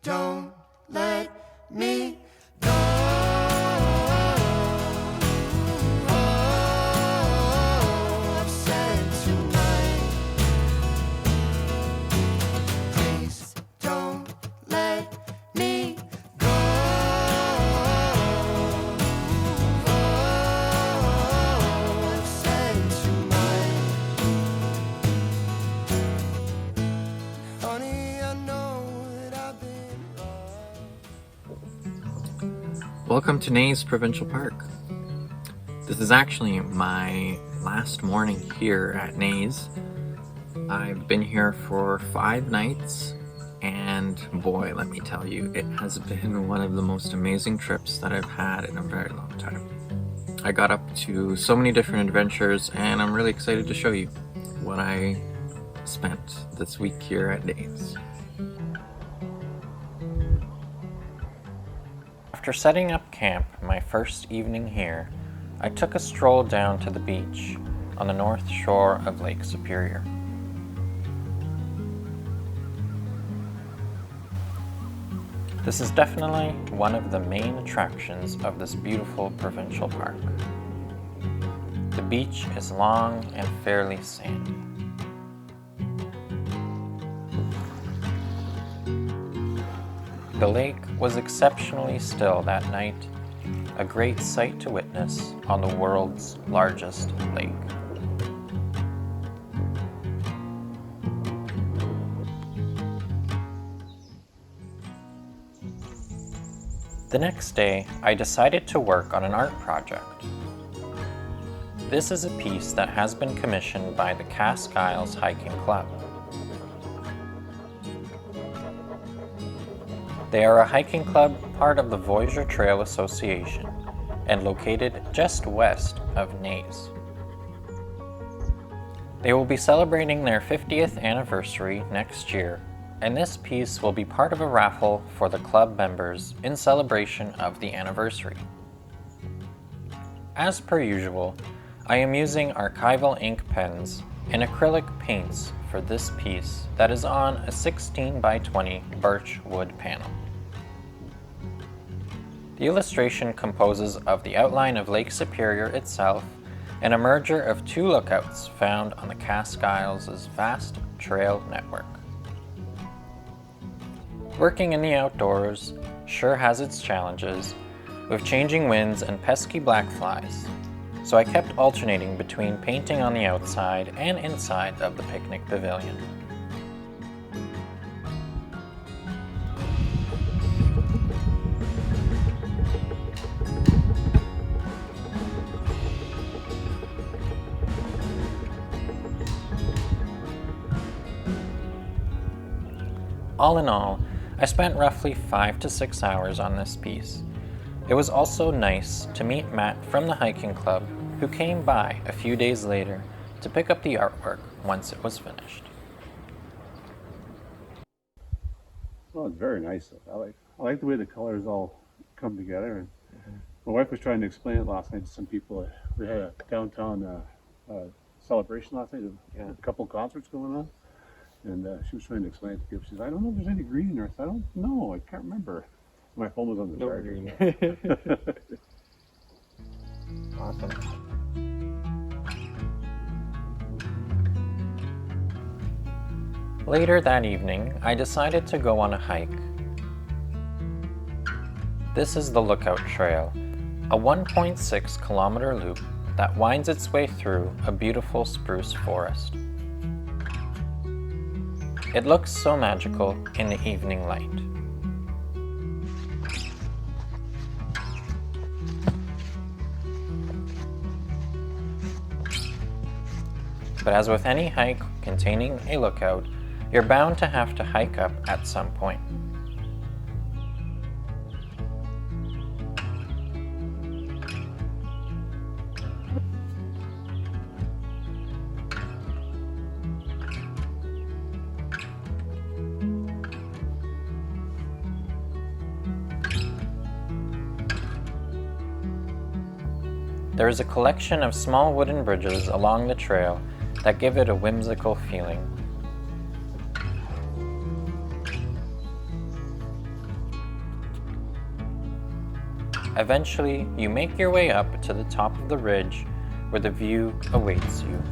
don't let me go. I've said too much. Please don't let me go. I've said too much. Honey, I know that I've been wrong. Welcome to Neys Provincial Park. This is actually my last morning here at Neys. I've been here for 5 nights, and boy, let me tell you, it has been one of the most amazing trips that I've had in a very long time. I got up to so many different adventures, and I'm really excited to show you what I spent this week here at Neys. After setting up camp my first evening here, I took a stroll down to the beach on the north shore of Lake Superior. This is definitely one of the main attractions of this beautiful provincial park. The beach is long and fairly sandy. The lake was exceptionally still that night, a great sight to witness on the world's largest lake. The next day, I decided to work on an art project. This is a piece that has been commissioned by the Cask Isles Hiking Club. They are a hiking club part of the Voyageur Trail Association and located just west of Neys. They will be celebrating their 50th anniversary next year, and this piece will be part of a raffle for the club members in celebration of the anniversary. As per usual, I am using archival ink pens and acrylic paints for this piece that is on a 16 by 20 birch wood panel. The illustration composes of the outline of Lake Superior itself and a merger of 2 lookouts found on the Cask Isles' vast trail network. Working in the outdoors sure has its challenges, with changing winds and pesky black flies, so I kept alternating between painting on the outside and inside of the picnic pavilion. All in all, I spent roughly 5 to 6 hours on this piece. It was also nice to meet Matt from the hiking club, who came by a few days later to pick up the artwork once it was finished. Well, it's very nice. I like the way the colors all come together. And my wife was trying to explain it last night to some people. We had a downtown celebration last night. A couple concerts going on. And she was trying to explain it to people. She said, I don't know if there's any green in there. I said, I don't know. I can't remember. My phone was on the charger. Awesome. Later that evening, I decided to go on a hike. This is the Lookout Trail, a 1.6 kilometer loop that winds its way through a beautiful spruce forest. It looks so magical in the evening light. But as with any hike containing a lookout, you're bound to have to hike up at some point. There is a collection of small wooden bridges along the trail that give it a whimsical feeling. Eventually, you make your way up to the top of the ridge where the view awaits you.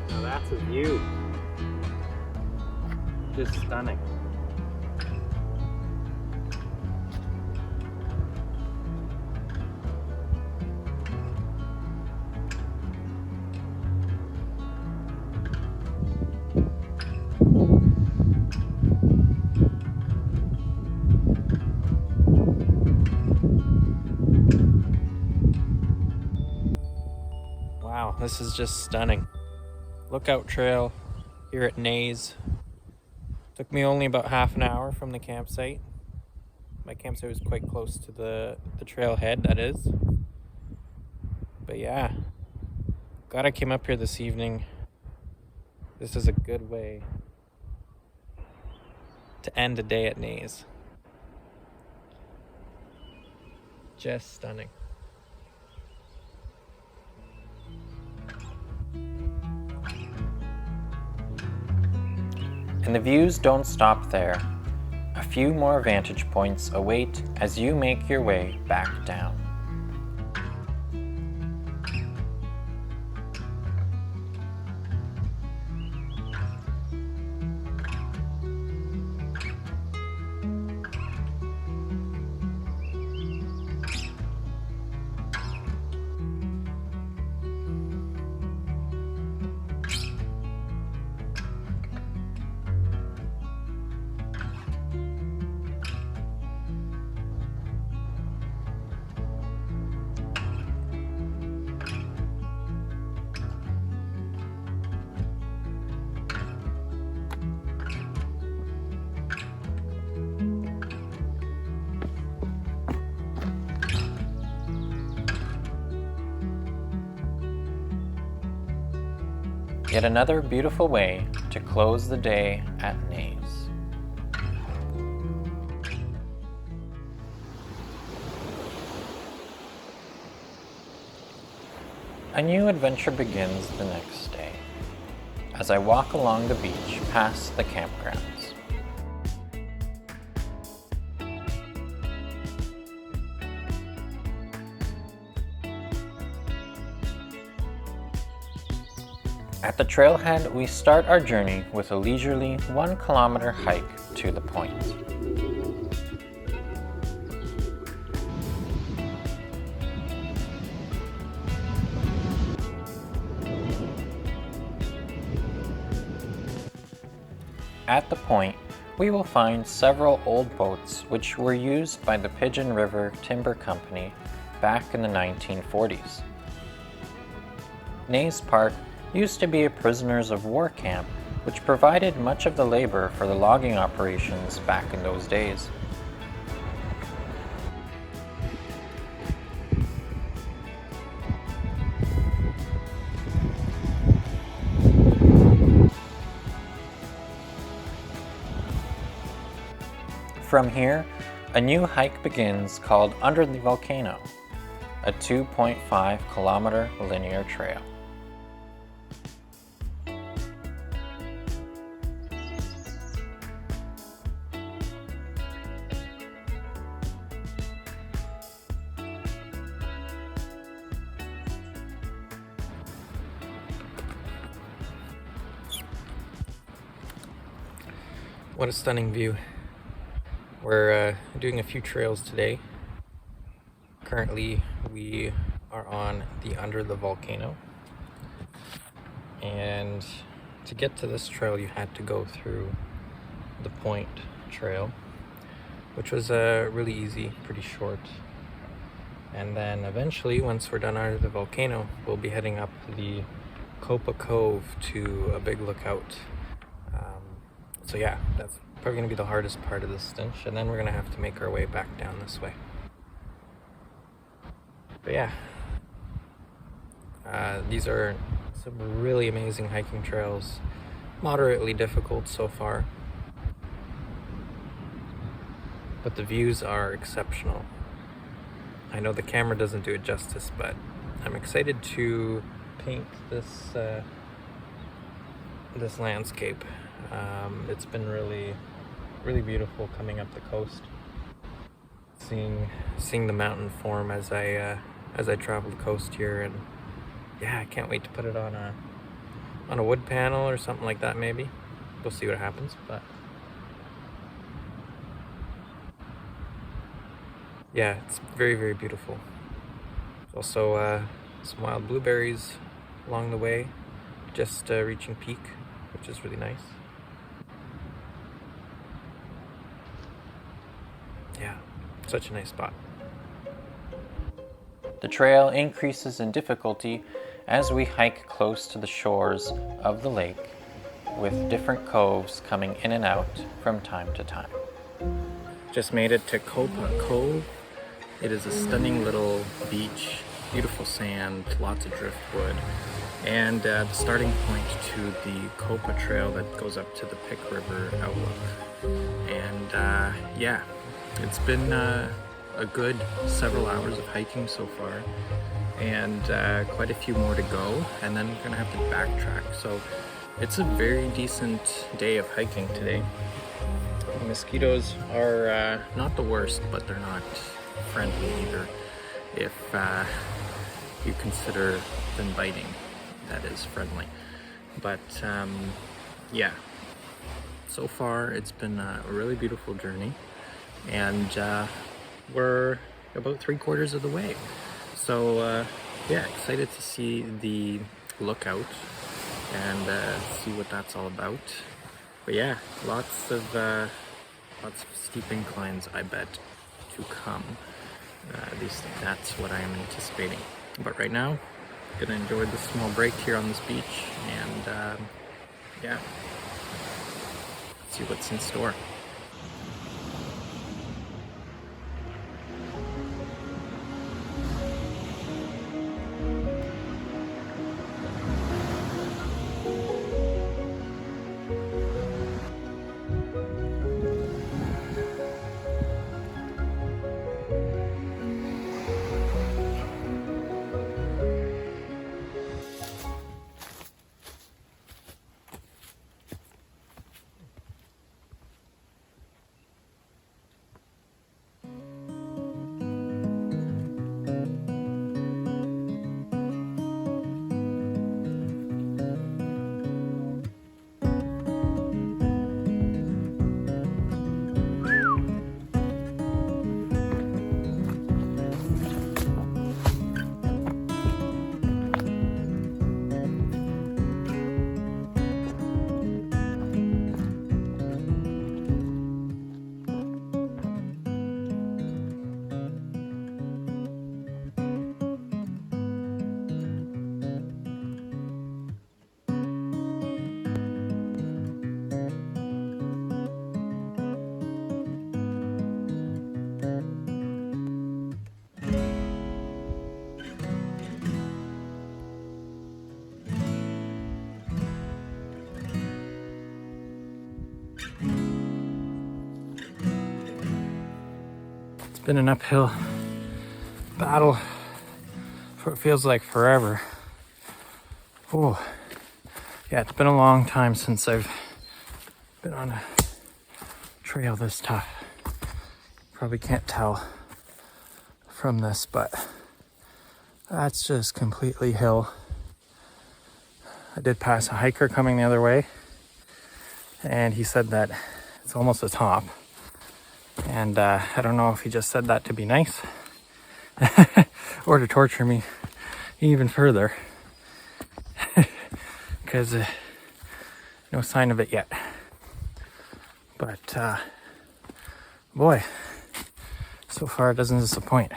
Now that's a view. Just stunning. Wow, this is just stunning. Lookout trail here at Neys. Took me only about half an hour from the campsite. My campsite was quite close to the trailhead, that is. But yeah, glad I came up here this evening. This is a good way to end a day at Neys. Just stunning. And the views don't stop there. A few more vantage points await as you make your way back down. Yet another beautiful way to close the day at Neys. A new adventure begins the next day as I walk along the beach past the campgrounds. At the trailhead, we start our journey with a leisurely 1 kilometer hike to the point. At the point, we will find several old boats which were used by the Pigeon River Timber Company back in the 1940s. Neys Park used to be a prisoners of war camp which provided much of the labor for the logging operations back in those days. From here, a new hike begins called Under the Volcano, a 2.5 kilometer linear trail. What a stunning view. We're doing a few trails today. Currently, we are on the Under the Volcano. And to get to this trail, you had to go through the Point Trail, which was really easy, pretty short. And then eventually, once we're done under the volcano, we'll be heading up the Copa Cove to a big lookout. It's So yeah, that's probably gonna be the hardest part of this stint, and then we're gonna have to make our way back down this way. But yeah, these are some really amazing hiking trails, moderately difficult so far, but the views are exceptional. I know the camera doesn't do it justice, but I'm excited to paint this this landscape. It's been really beautiful coming up the coast, seeing the mountain form as I travel the coast here, and yeah, I can't wait to put it on a wood panel or something like that. Maybe we'll see what happens, but yeah, it's very beautiful. There's also some wild blueberries along the way, just reaching peak, which is really nice. Yeah, such a nice spot. The trail increases in difficulty as we hike close to the shores of the lake, with different coves coming in and out from time to time. Just made it to Copa Cove. It is a stunning little beach, beautiful sand, lots of driftwood, and the starting point to the Copa Trail that goes up to the Pick River outlook. And yeah, it's been a good several hours of hiking so far, and quite a few more to go, and then we're gonna have to backtrack. So it's a very decent day of hiking today. The mosquitoes are not the worst, but they're not friendly either, if you consider them biting. That is friendly. But yeah, so far it's been a really beautiful journey, and we're about 3/4 of the way. So yeah, excited to see the lookout and see what that's all about. But yeah, lots of steep inclines, I bet, to come. At least that's what I am anticipating. But right now, gonna enjoy this small break here on this beach, and yeah, see what's in store. It's been an uphill battle for it feels like forever. Oh, yeah, it's been a long time since I've been on a trail this tough. Probably can't tell from this, but that's just completely hill. I did pass a hiker coming the other way, and he said that it's almost a top. And I don't know if he just said that to be nice or to torture me even further, because no sign of it yet. But boy, so far it doesn't disappoint.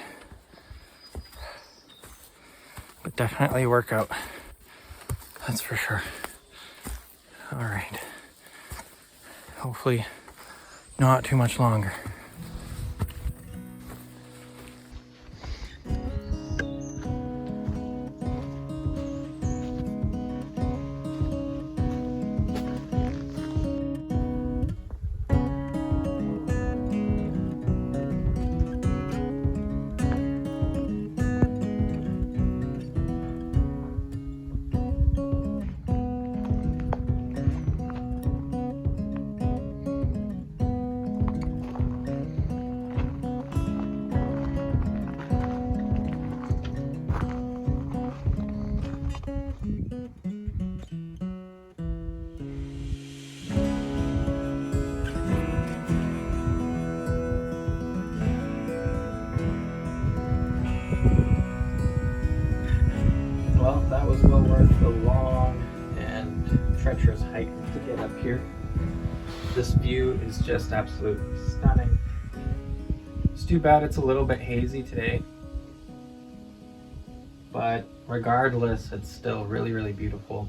But definitely a workout, that's for sure. All right. hopefully not too much longer. Well, that was well worth the long and treacherous hike to get up here. This view is just absolutely stunning. It's too bad it's a little bit hazy today, but regardless, it's still really, really beautiful.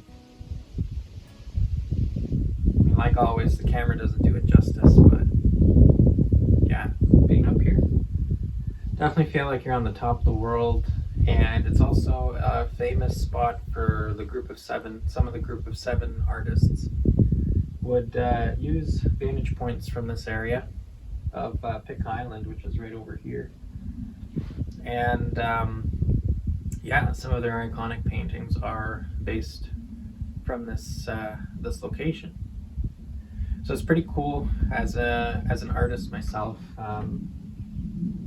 I mean, like always, the camera doesn't do it justice, but yeah, being up here, definitely feel like you're on the top of the world. And it's also a famous spot for the group of seven. Some of the group of seven artists would use vantage points from this area of Pick Island, which is right over here. And yeah, some of their iconic paintings are based from this this location. So it's pretty cool as an artist myself.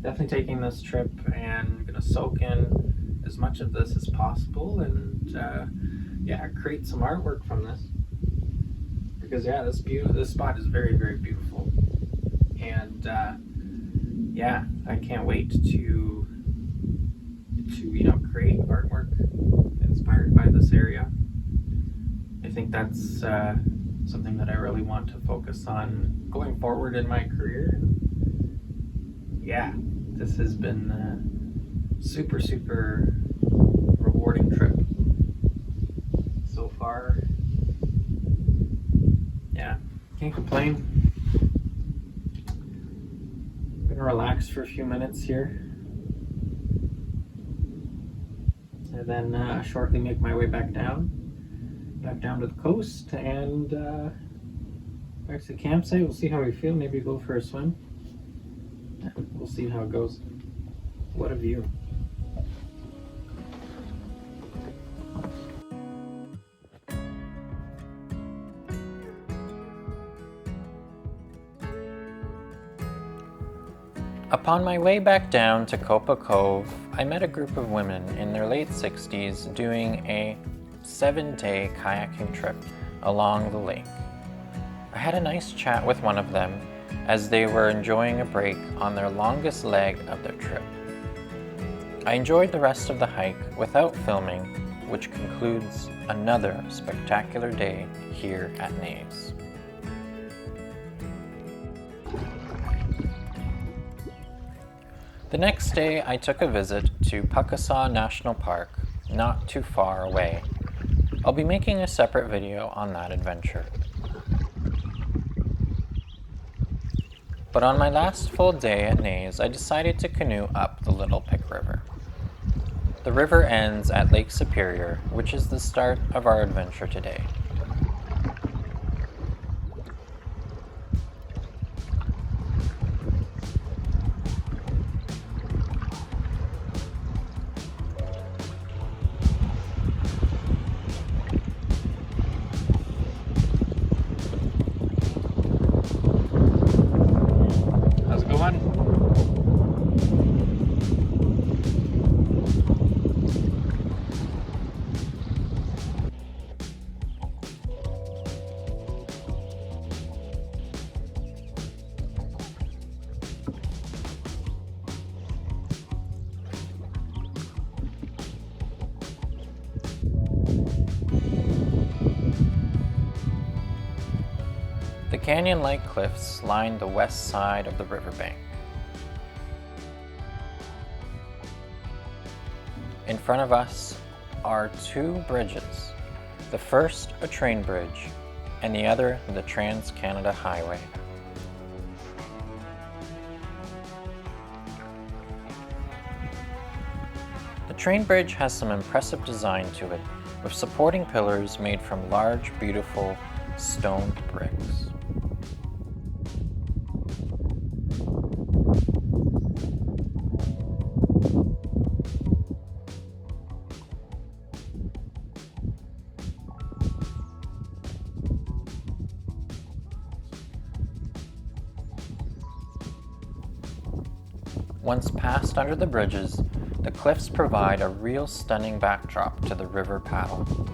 Definitely taking this trip and gonna soak in as much of this as possible and yeah, create some artwork from this, because yeah, this spot is very, very beautiful, and yeah, I can't wait to create artwork inspired by this area. I think that's something that I really want to focus on going forward in my career. Yeah, this has been super, super rewarding trip so far. Yeah, can't complain. I'm gonna relax for a few minutes here, and then shortly make my way back down to the coast and back to the campsite. We'll see how we feel. Maybe go for a swim. We'll see how it goes. What a view. Upon my way back down to Copa Cove, I met a group of women in their late 60s doing a 7-day kayaking trip along the lake. I had a nice chat with one of them as they were enjoying a break on their longest leg of their trip. I enjoyed the rest of the hike without filming, which concludes another spectacular day here at Neys. The next day, I took a visit to Puckasaw National Park, not too far away. I'll be making a separate video on that adventure. But on my last full day at Neys, I decided to canoe up the Little Pick River. The river ends at Lake Superior, which is the start of our adventure today. How's it going? The canyon-like cliffs line the west side of the riverbank. In front of us are two bridges. The first, a train bridge, and the other the Trans-Canada Highway. The train bridge has some impressive design to it, with supporting pillars made from large, beautiful stone bricks. Once passed under the bridges, the cliffs provide a real stunning backdrop to the river paddle.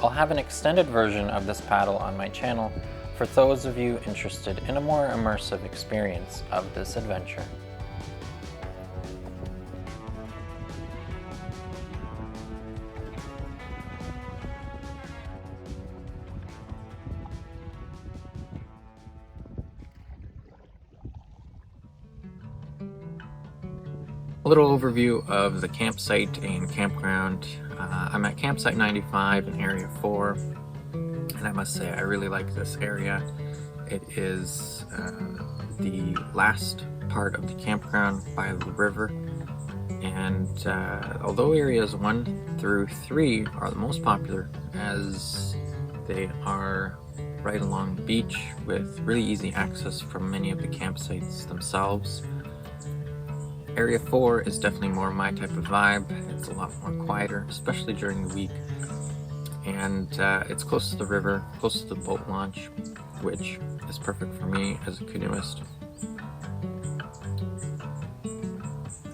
I'll have an extended version of this paddle on my channel for those of you interested in a more immersive experience of this adventure. A little overview of the campsite and campground. I'm at campsite 95 in area 4, and I must say I really like this area. It is the last part of the campground by the river, and although areas 1 through 3 are the most popular, as they are right along the beach with really easy access from many of the campsites themselves, Area 4 is definitely more my type of vibe. It's a lot more quieter, especially during the week. And it's close to the river, close to the boat launch, which is perfect for me as a canoeist.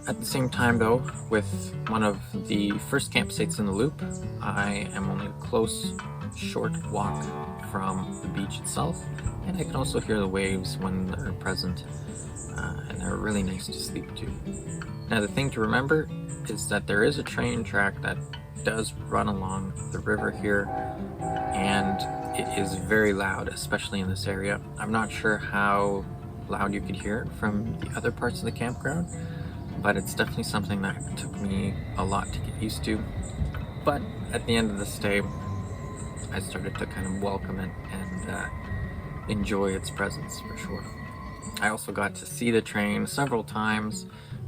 At the same time though, with one of the first campsites in the loop, I am only a close, short walk from the beach itself, and I can also hear the waves when they're present. And they're really nice to sleep to. Now the thing to remember is that there is a train track that does run along the river here, and it is very loud, especially in this area. I'm not sure how loud you could hear it from the other parts of the campground, but it's definitely something that took me a lot to get used to. But at the end of the stay, I started to kind of welcome it and enjoy its presence for sure. I also got to see the train several times,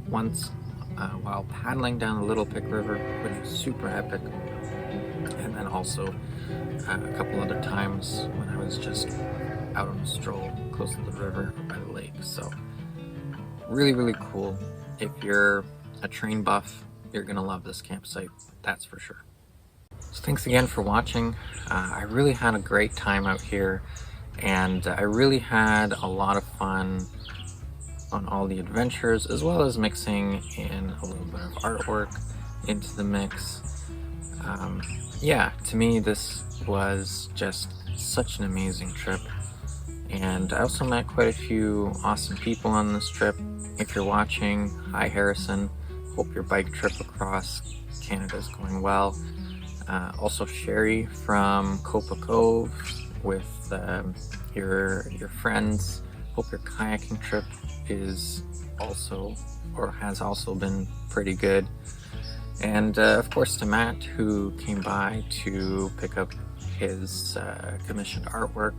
once while paddling down the Little Pick River, which was super epic, and then also a couple other times when I was just out on a stroll close to the river or by the lake. So really, really cool. If you're a train buff, you're gonna love this campsite, that's for sure. So thanks again for watching. I really had a great time out here, and I really had a lot of fun on all the adventures, as well as mixing in a little bit of artwork into the mix. Yeah, to me this was just such an amazing trip, and I also met quite a few awesome people on this trip. If you're watching, hi Harrison, hope your bike trip across Canada is going well. Also Sherry from Copa Cove with your friends. Hope your kayaking trip is also, or has also been pretty good. And of course to Matt, who came by to pick up his commissioned artwork.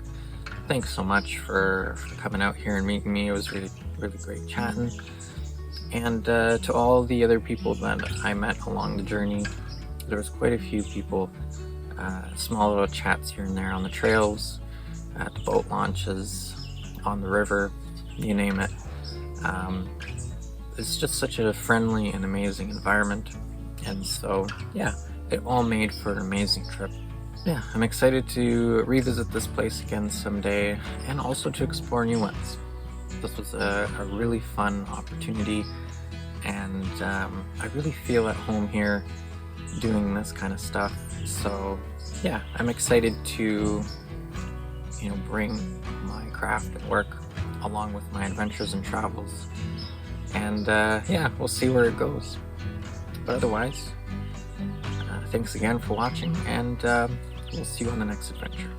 Thanks so much for coming out here and meeting me. It was really, really great chatting. And to all the other people that I met along the journey, there was quite a few people, small little chats here and there on the trails, at the boat launches, on the river, you name it. It's just such a friendly and amazing environment, and so yeah, it all made for an amazing trip. Yeah, I'm excited to revisit this place again someday, and also to explore new ones. This was a really fun opportunity, and I really feel at home here doing this kind of stuff. So yeah, I'm excited to bring my craft and work along with my adventures and travels. And yeah, we'll see where it goes. But otherwise, thanks again for watching, and we'll see you on the next adventure.